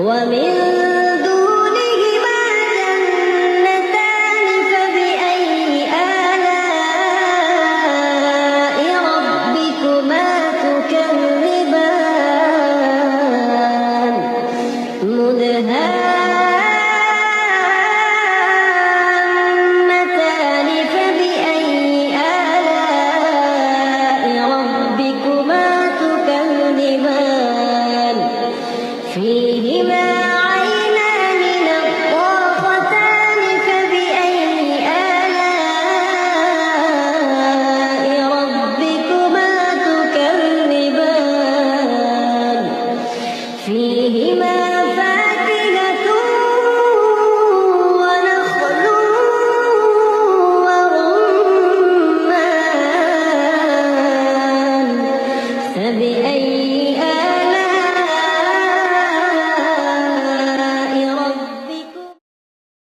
ومن دونهما جنتان فبأي آلاء ربكما تكذبان مدهامتان فبأي آلاء ربكما تكذبان فيهما